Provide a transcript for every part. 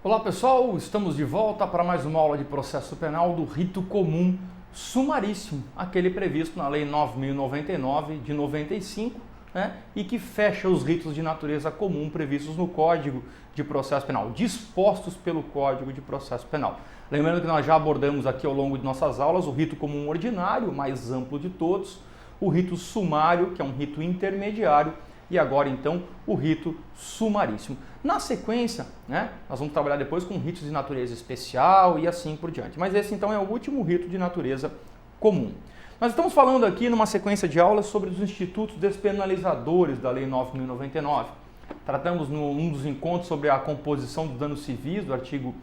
Olá pessoal, estamos de volta para mais uma aula de processo penal do rito comum sumaríssimo, aquele previsto na Lei 9.099 de 95, e que fecha os ritos de natureza comum previstos no Código de Processo Penal, dispostos pelo Código de Processo Penal. Lembrando que nós já abordamos aqui ao longo de nossas aulas o rito comum ordinário, o mais amplo de todos, o rito sumário, que é um rito intermediário, e agora então o rito sumaríssimo. Na sequência, nós vamos trabalhar depois com ritos de natureza especial e assim por diante. Mas esse então é o último rito de natureza comum. Nós estamos falando aqui numa sequência de aulas sobre os institutos despenalizadores da Lei 9.099. Tratamos num dos encontros sobre a composição dos danos civis, do artigo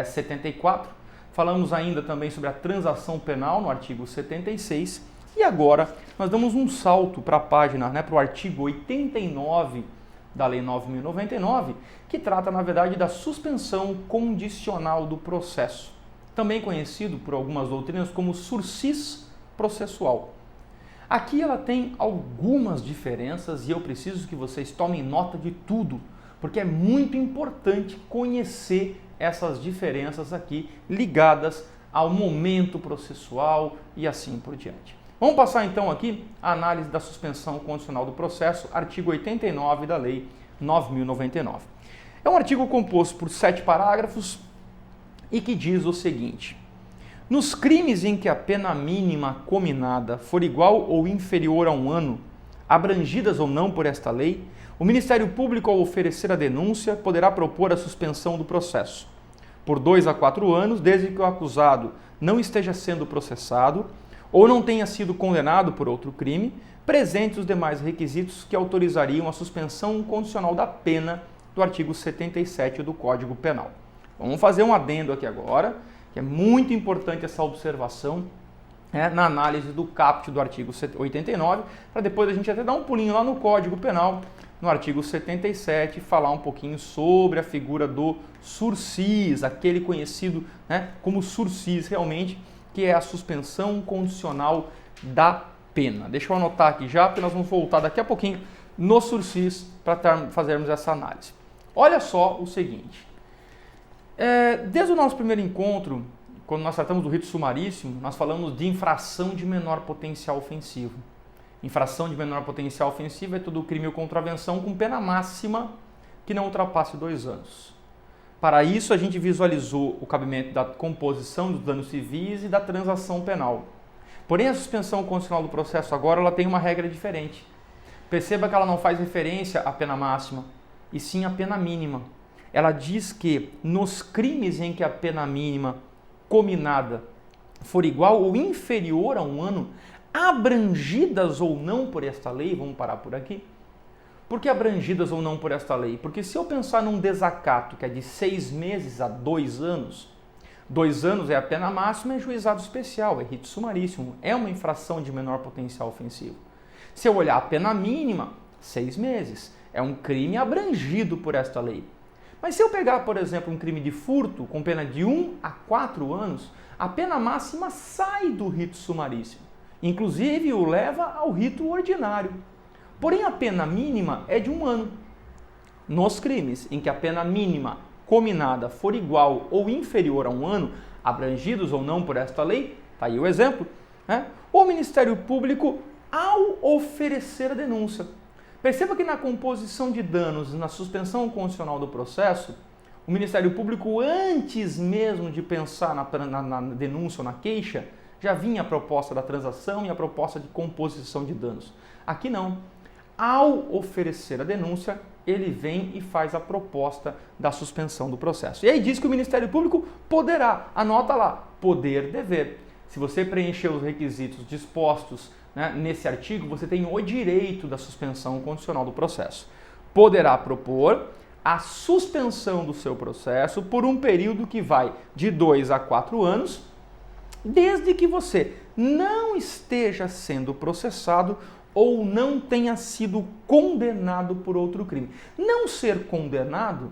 74. Falamos ainda também sobre a transação penal, no artigo 76. E agora nós damos um salto para a página, para o artigo 89 da Lei 9.099, que trata, na verdade, da suspensão condicional do processo, também conhecido por algumas doutrinas como sursis processual. Aqui ela tem algumas diferenças e eu preciso que vocês tomem nota de tudo, porque é muito importante conhecer essas diferenças aqui ligadas ao momento processual e assim por diante. Vamos passar então aqui a análise da suspensão condicional do processo, artigo 89 da Lei 9.099. É um artigo composto por 7 parágrafos e que diz o seguinte: nos crimes em que a pena mínima cominada for igual ou inferior a 1 ano, abrangidas ou não por esta lei, o Ministério Público, ao oferecer a denúncia, poderá propor a suspensão do processo por 2 a 4 anos, desde que o acusado não esteja sendo processado ou não tenha sido condenado por outro crime, presentes os demais requisitos que autorizariam a suspensão condicional da pena do artigo 77 do Código Penal. Vamos fazer um adendo aqui agora, que é muito importante essa observação na análise do caput do artigo 89, para depois a gente até dar um pulinho lá no Código Penal, no artigo 77, falar um pouquinho sobre a figura do sursis, aquele conhecido como sursis realmente, que é a suspensão condicional da pena. Deixa eu anotar aqui já, porque nós vamos voltar daqui a pouquinho no sursis para fazermos essa análise. Olha só o seguinte, desde o nosso primeiro encontro, quando nós tratamos do rito sumaríssimo, nós falamos de infração de menor potencial ofensivo. Infração de menor potencial ofensivo é todo crime ou contravenção com pena máxima que não ultrapasse 2 anos. Para isso, a gente visualizou o cabimento da composição dos danos civis e da transação penal. Porém, a suspensão condicional do processo agora ela tem uma regra diferente. Perceba que ela não faz referência à pena máxima, e sim à pena mínima. Ela diz que nos crimes em que a pena mínima cominada for igual ou inferior a 1 ano, abrangidas ou não por esta lei, vamos parar por aqui. Por que abrangidas ou não por esta lei? Porque se eu pensar num desacato que é de 6 meses a 2 anos, 2 anos é a pena máxima, é juizado especial, é rito sumaríssimo, é uma infração de menor potencial ofensivo. Se eu olhar a pena mínima, 6 meses, é um crime abrangido por esta lei. Mas se eu pegar, por exemplo, um crime de furto com pena de 1 a 4 anos, a pena máxima sai do rito sumaríssimo, inclusive o leva ao rito ordinário. Porém, a pena mínima é de 1 ano. Nos crimes em que a pena mínima cominada for igual ou inferior a 1 ano, abrangidos ou não por esta lei, está aí o exemplo, o Ministério Público, ao oferecer a denúncia. Perceba que na composição de danos, na suspensão condicional do processo, o Ministério Público, antes mesmo de pensar na denúncia ou na queixa, já vinha a proposta da transação e a proposta de composição de danos. Aqui não. Ao oferecer a denúncia, ele vem e faz a proposta da suspensão do processo. E aí diz que o Ministério Público poderá, anota lá, poder, dever. Se você preencher os requisitos dispostos nesse artigo, você tem o direito da suspensão condicional do processo. Poderá propor a suspensão do seu processo por um período que vai de 2 a 4 anos, desde que você não esteja sendo processado ou não tenha sido condenado por outro crime. Não ser condenado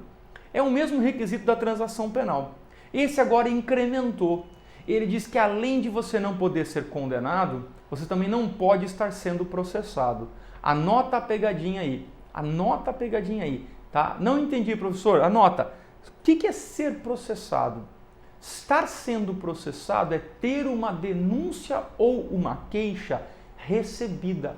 é o mesmo requisito da transação penal. Esse agora incrementou. Ele diz que além de você não poder ser condenado, você também não pode estar sendo processado. Anota a pegadinha aí. Anota a pegadinha aí, tá? Não entendi, professor? Anota. que é ser processado? Estar sendo processado é ter uma denúncia ou uma queixa recebida.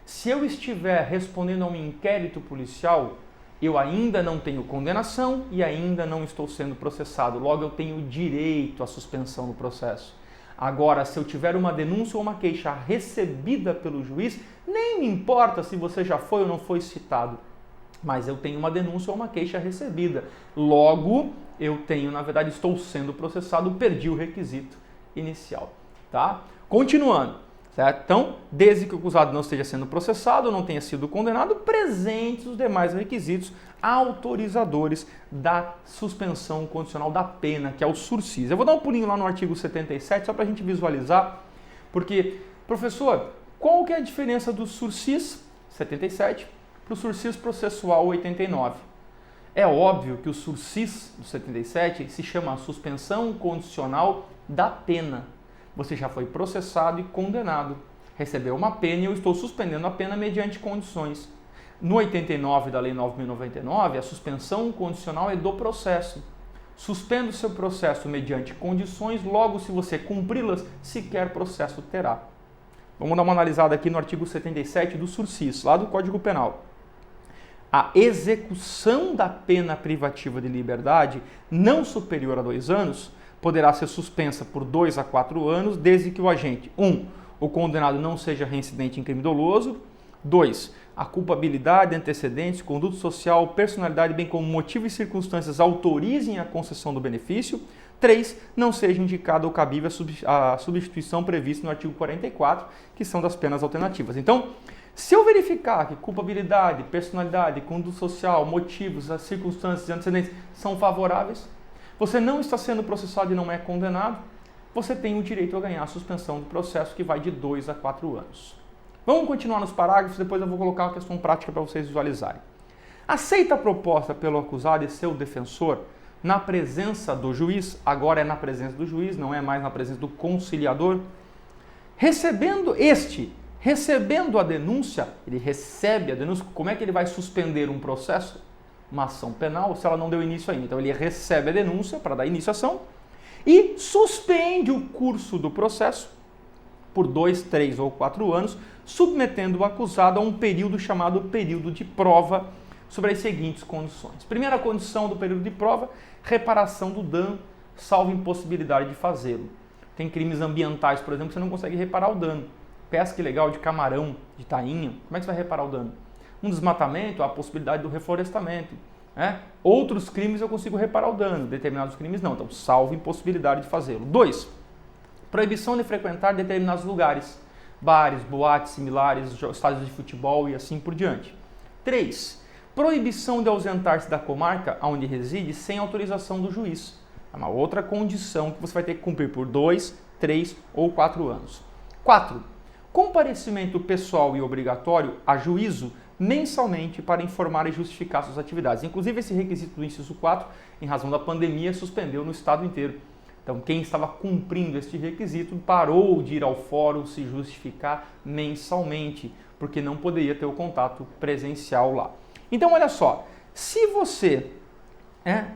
Se eu estiver respondendo a um inquérito policial, eu ainda não tenho condenação e ainda não estou sendo processado. Logo, eu tenho direito à suspensão do processo. Agora, se eu tiver uma denúncia ou uma queixa recebida pelo juiz, nem me importa se você já foi ou não foi citado, mas eu tenho uma denúncia ou uma queixa recebida. Logo, eu tenho, na verdade, estou sendo processado, perdi o requisito inicial, tá? Continuando, certo? Então, desde que o acusado não esteja sendo processado, não tenha sido condenado, presentes os demais requisitos autorizadores da suspensão condicional da pena, que é o sursis. Eu vou dar um pulinho lá no artigo 77, só para a gente visualizar, porque, professor, qual que é a diferença do sursis 77 para o sursis processual 89? É óbvio que o sursis do 77 se chama suspensão condicional da pena. Você já foi processado e condenado, recebeu uma pena e eu estou suspendendo a pena mediante condições. No 89 da Lei 9.099, a suspensão condicional é do processo. Suspendo o seu processo mediante condições, logo se você cumpri-las, sequer processo terá. Vamos dar uma analisada aqui no artigo 77 do sursis, lá do Código Penal. A execução da pena privativa de liberdade não superior a 2 anos poderá ser suspensa por 2 a 4 anos, desde que o agente 1. O condenado não seja reincidente em crime doloso. 2. A culpabilidade, antecedentes, conduta social, personalidade, bem como motivo e circunstâncias autorizem a concessão do benefício. 3. Não seja indicada ou cabível a substituição prevista no artigo 44, que são das penas alternativas. Então, se eu verificar que culpabilidade, personalidade, conduta social, motivos, as circunstâncias e antecedentes são favoráveis, você não está sendo processado e não é condenado, você tem o direito a ganhar a suspensão do processo, que vai de 2 a 4 anos. Vamos continuar nos parágrafos, depois eu vou colocar uma questão prática para vocês visualizarem. Aceita a proposta pelo acusado e seu defensor na presença do juiz, agora é na presença do juiz, não é mais na presença do conciliador, recebendo a denúncia, ele recebe a denúncia, como é que ele vai suspender um processo? Uma ação penal, se ela não deu início ainda. Então ele recebe a denúncia para dar início à ação e suspende o curso do processo por 2, 3 ou 4 anos, submetendo o acusado a um período chamado período de prova sobre as seguintes condições. Primeira condição do período de prova, reparação do dano, salvo impossibilidade de fazê-lo. Tem crimes ambientais, por exemplo, que você não consegue reparar o dano. Pesca ilegal de camarão, de tainha, como é que você vai reparar o dano? Um desmatamento, a possibilidade do reflorestamento. Né? Outros crimes eu consigo reparar o dano, determinados crimes não. Então, salvo impossibilidade de fazê-lo. 2. Proibição de frequentar determinados lugares, bares, boates similares, estádios de futebol e assim por diante. 3. Proibição de ausentar-se da comarca onde reside sem autorização do juiz. É uma outra condição que você vai ter que cumprir por 2, 3 ou 4 anos. 4. Comparecimento pessoal e obrigatório a juízo mensalmente para informar e justificar suas atividades. Inclusive, esse requisito do inciso 4, em razão da pandemia, suspendeu no estado inteiro. Então, quem estava cumprindo este requisito parou de ir ao fórum se justificar mensalmente, porque não poderia ter o contato presencial lá. Então, olha só, se você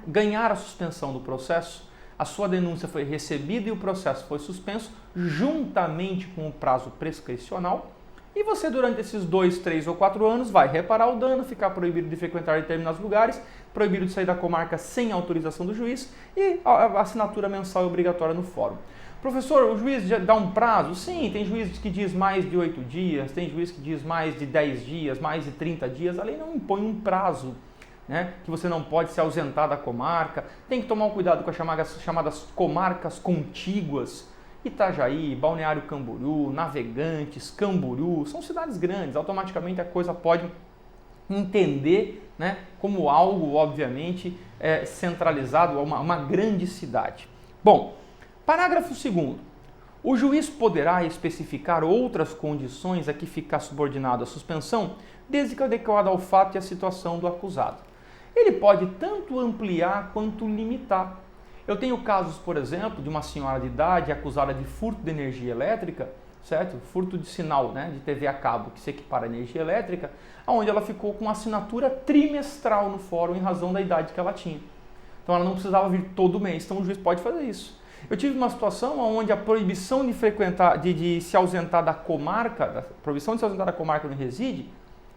ganhar a suspensão do processo, a sua denúncia foi recebida e o processo foi suspenso, juntamente com o prazo prescricional, e você, durante esses 2, 3 ou 4 anos, vai reparar o dano, ficar proibido de frequentar determinados lugares, proibido de sair da comarca sem autorização do juiz e a assinatura mensal é obrigatória no fórum. Professor, o juiz já dá um prazo? Sim, tem juiz que diz mais de 8 dias, tem juiz que diz mais de 10 dias, mais de 30 dias. A lei não impõe um prazo, né, que você não pode se ausentar da comarca. Tem que tomar um cuidado com as chamadas comarcas contíguas. Itajaí, Balneário Camboriú, Navegantes, Camboriú, são cidades grandes, automaticamente a coisa pode entender, né, como algo, obviamente, centralizado, uma grande cidade. Bom, parágrafo 2º. O juiz poderá especificar outras condições a que ficar subordinado à suspensão, desde que adequada ao fato e à situação do acusado. Ele pode tanto ampliar quanto limitar. Eu tenho casos, por exemplo, de uma senhora de idade acusada de furto de energia elétrica, certo? Furto de sinal, né, de TV a cabo, que se equipara à energia elétrica, onde ela ficou com assinatura trimestral no fórum em razão da idade que ela tinha. Então ela não precisava vir todo mês, então o juiz pode fazer isso. Eu tive uma situação onde a proibição de frequentar, de se ausentar da comarca, a proibição de se ausentar da comarca onde reside,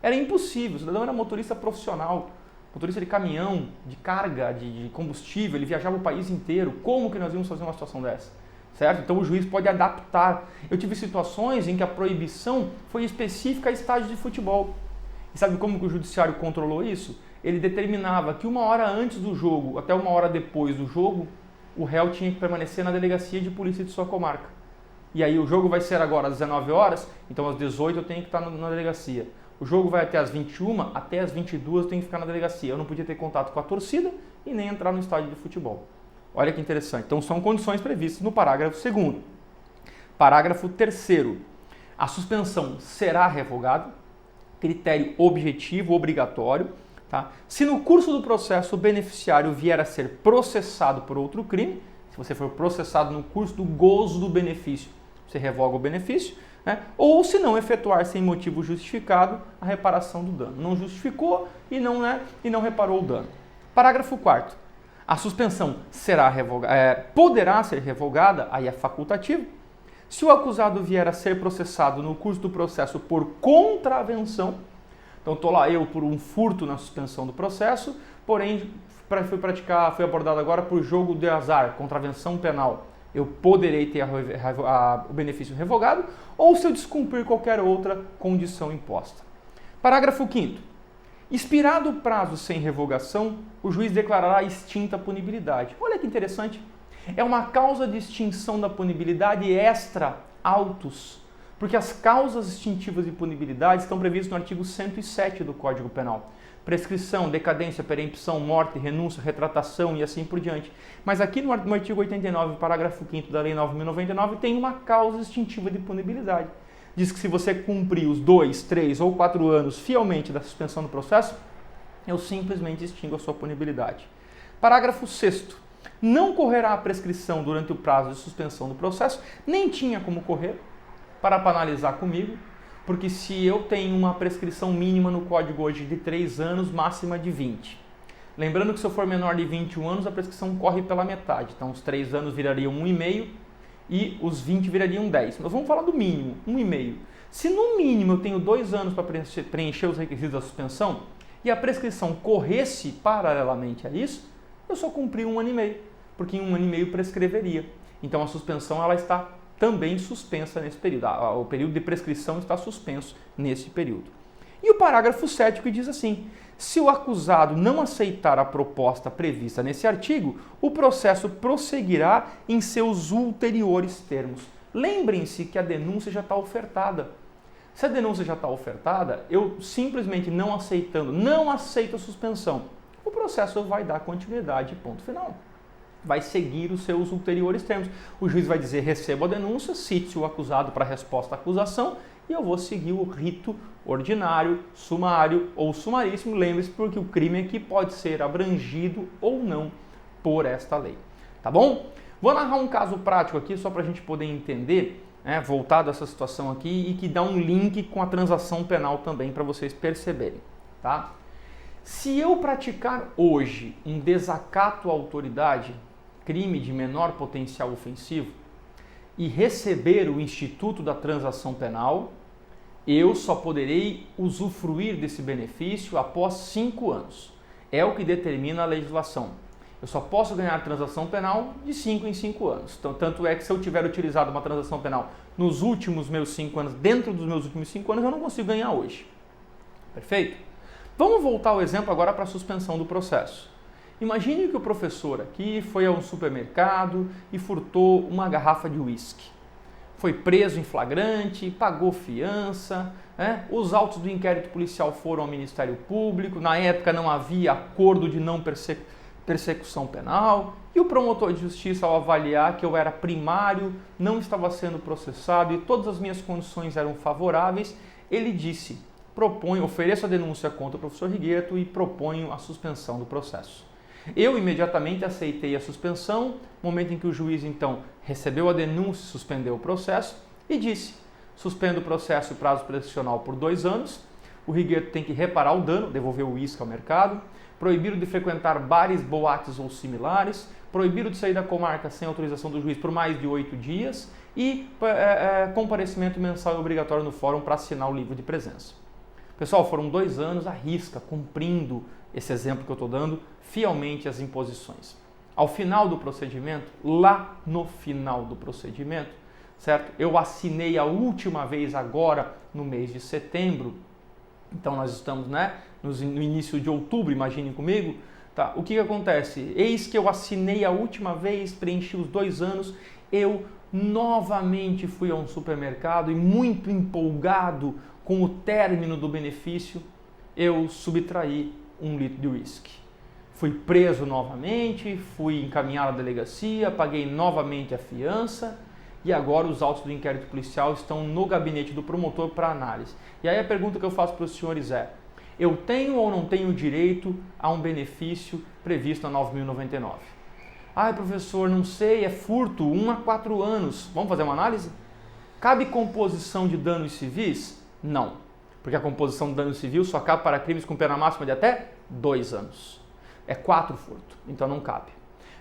era impossível. O cidadão era motorista profissional, motorista de caminhão, de carga, de combustível, ele viajava o país inteiro. Como que nós íamos fazer uma situação dessa? Certo? Então o juiz pode adaptar. Eu tive situações em que a proibição foi específica a estádios de futebol. E sabe como que o judiciário controlou isso? Ele determinava que 1 hora antes do jogo, até 1 hora depois do jogo, o réu tinha que permanecer na delegacia de polícia de sua comarca. E aí o jogo vai ser agora às 19 horas, então às 18 eu tenho que estar na delegacia. O jogo vai até às 21, até às 22 eu tenho que ficar na delegacia. Eu não podia ter contato com a torcida e nem entrar no estádio de futebol. Olha que interessante. Então são condições previstas no parágrafo 2º. Parágrafo 3º. A suspensão será revogada. Critério objetivo, obrigatório. Tá? Se no curso do processo o beneficiário vier a ser processado por outro crime, se você for processado no curso do gozo do benefício, você revoga o benefício, né? Ou se não efetuar sem motivo justificado a reparação do dano. Não justificou e não reparou o dano. Parágrafo 4º. A suspensão poderá ser revogada, aí é facultativo, se o acusado vier a ser processado no curso do processo por contravenção. Então estou lá eu por um furto na suspensão do processo, porém foi abordado agora por jogo de azar, contravenção penal. Eu poderei ter o benefício revogado ou se eu descumprir qualquer outra condição imposta. Parágrafo 5º. Expirado o prazo sem revogação, o juiz declarará extinta a punibilidade. Olha que interessante. É uma causa de extinção da punibilidade extra autos, porque as causas extintivas de punibilidade estão previstas no artigo 107 do Código Penal. Prescrição, decadência, perempção, morte, renúncia, retratação e assim por diante. Mas aqui no artigo 89, parágrafo 5º da Lei 9.099, tem uma causa extintiva de punibilidade. Diz que se você cumprir os 2, 3 ou 4 anos fielmente da suspensão do processo, eu simplesmente extingo a sua punibilidade. Parágrafo 6º. Não correrá a prescrição durante o prazo de suspensão do processo, nem tinha como correr, para analisar comigo, porque se eu tenho uma prescrição mínima no código hoje de 3 anos, máxima de 20. Lembrando que se eu for menor de 21 anos, a prescrição corre pela metade. Então os 3 anos virariam 1,5 e os 20 virariam 10. Nós vamos falar do mínimo, 1,5. Se no mínimo eu tenho 2 anos para preencher os requisitos da suspensão e a prescrição corresse paralelamente a isso, eu só cumpri 1 ano e meio, porque em 1 ano e meio prescreveria. Então a suspensão ela está também suspensa nesse período. O período de prescrição está suspenso nesse período. E o parágrafo 7º que diz assim: se o acusado não aceitar a proposta prevista nesse artigo, o processo prosseguirá em seus ulteriores termos. Lembrem-se que a denúncia já está ofertada. Se a denúncia já está ofertada, eu simplesmente não aceito a suspensão. O processo vai dar continuidade, ponto final. Vai seguir os seus ulteriores termos. O juiz vai dizer, recebo a denúncia, cite o acusado para a resposta à acusação e eu vou seguir o rito ordinário, sumário ou sumaríssimo. Lembre-se, porque o crime aqui pode ser abrangido ou não por esta lei. Tá bom? Vou narrar um caso prático aqui só para a gente poder entender, voltado a essa situação aqui e que dá um link com a transação penal também para vocês perceberem. Tá? Se eu praticar hoje um desacato à autoridade, crime de menor potencial ofensivo, e receber o instituto da transação penal, eu só poderei usufruir desse benefício após 5 anos. É o que determina a legislação. Eu só posso ganhar transação penal de 5 em 5 anos. Então, tanto é que se eu tiver utilizado uma transação penal nos últimos meus 5 anos, dentro dos meus últimos 5 anos, eu não consigo ganhar hoje. Perfeito? Vamos voltar ao exemplo agora para a suspensão do processo. Imagine que o professor aqui foi a um supermercado e furtou uma garrafa de uísque. Foi preso em flagrante, pagou fiança, os autos do inquérito policial foram ao Ministério Público, na época não havia acordo de não persecução penal e o promotor de justiça, ao avaliar que eu era primário, não estava sendo processado e todas as minhas condições eram favoráveis, ele disse: ofereço a denúncia contra o professor Rigueto e proponho a suspensão do processo. Eu imediatamente aceitei a suspensão, momento em que o juiz então recebeu a denúncia, suspendeu o processo e disse: suspendo o processo e prazo prescricional por 2 anos, o Rigueto tem que reparar o dano, devolver o uísque ao mercado, proibiram de frequentar bares, boates ou similares, proibiram de sair da comarca sem autorização do juiz por mais de 8 dias e comparecimento mensal obrigatório no fórum para assinar o livro de presença. Pessoal, foram 2 anos à risca, cumprindo esse exemplo que eu estou dando, fielmente as imposições. Ao final do procedimento, lá no final do procedimento, certo? Eu assinei a última vez agora no mês de setembro, então nós estamos, no início de outubro, imaginem comigo, tá? O que acontece? Eis que eu assinei a última vez, preenchi os 2 anos, eu novamente fui a um supermercado e muito empolgado com o término do benefício, eu subtraí 1 litro de uísque. Fui preso novamente, fui encaminhado à delegacia, paguei novamente a fiança e agora os autos do inquérito policial estão no gabinete do promotor para análise. E aí a pergunta que eu faço para os senhores é: eu tenho ou não tenho direito a um benefício previsto na 9.099? Ai, professor, não sei, é furto, 1 a 4 anos. Vamos fazer uma análise? Cabe composição de danos civis? Não, porque a composição de dano civil só cabe para crimes com pena máxima de até 2 anos. É 4 furto, então não cabe.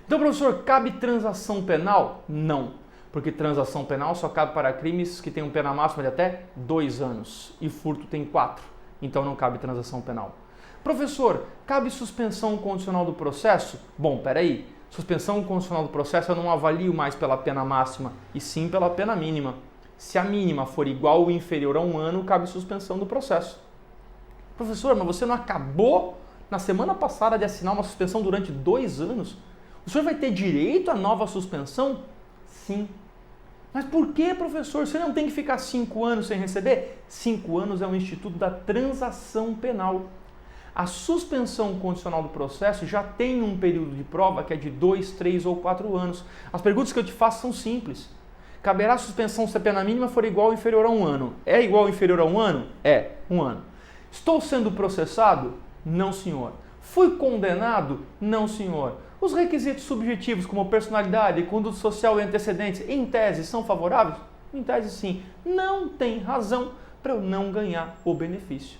Então, professor, cabe transação penal? Não, porque transação penal só cabe para crimes que tenham pena máxima de até 2 anos e furto tem 4, então não cabe transação penal. Professor, cabe suspensão condicional do processo? Bom, peraí, suspensão condicional do processo eu não avalio mais pela pena máxima e sim pela pena mínima. Se a mínima for igual ou inferior a 1 ano, cabe suspensão do processo. Professor, mas você não acabou na semana passada de assinar uma suspensão durante 2 anos? O senhor vai ter direito à nova suspensão? Sim. Mas por que, professor? Você não tem que ficar 5 anos sem receber? 5 anos é um instituto da transação penal. A suspensão condicional do processo já tem um período de prova que é de 2, 3 ou 4 anos. As perguntas que eu te faço são simples. Caberá suspensão se a pena mínima for igual ou inferior a 1 ano? É igual ou inferior a 1 ano? É, 1 ano. Estou sendo processado? Não, senhor. Fui condenado? Não, senhor. Os requisitos subjetivos como personalidade, conduta social e antecedentes, em tese, são favoráveis? Em tese, sim. Não tem razão para eu não ganhar o benefício.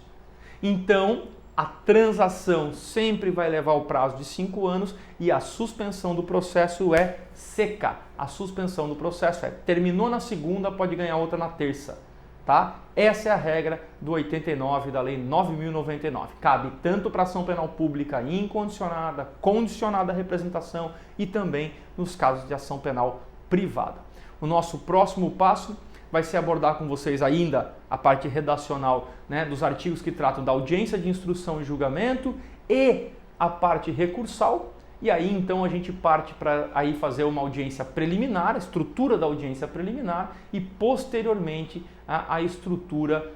Então, a transação sempre vai levar o prazo de 5 anos e a suspensão do processo é seca. A suspensão do processo é terminou na segunda, pode ganhar outra na terça. Tá? Essa é a regra do 89 da Lei 9.099. Cabe tanto para ação penal pública incondicionada, condicionada à representação e também nos casos de ação penal privada. O nosso próximo passo vai ser abordar com vocês ainda a parte redacional, dos artigos que tratam da audiência de instrução e julgamento e a parte recursal. E aí então a gente parte para aí fazer uma audiência preliminar, a estrutura da audiência preliminar e posteriormente a estrutura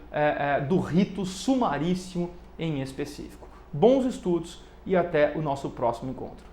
do rito sumaríssimo em específico. Bons estudos e até o nosso próximo encontro.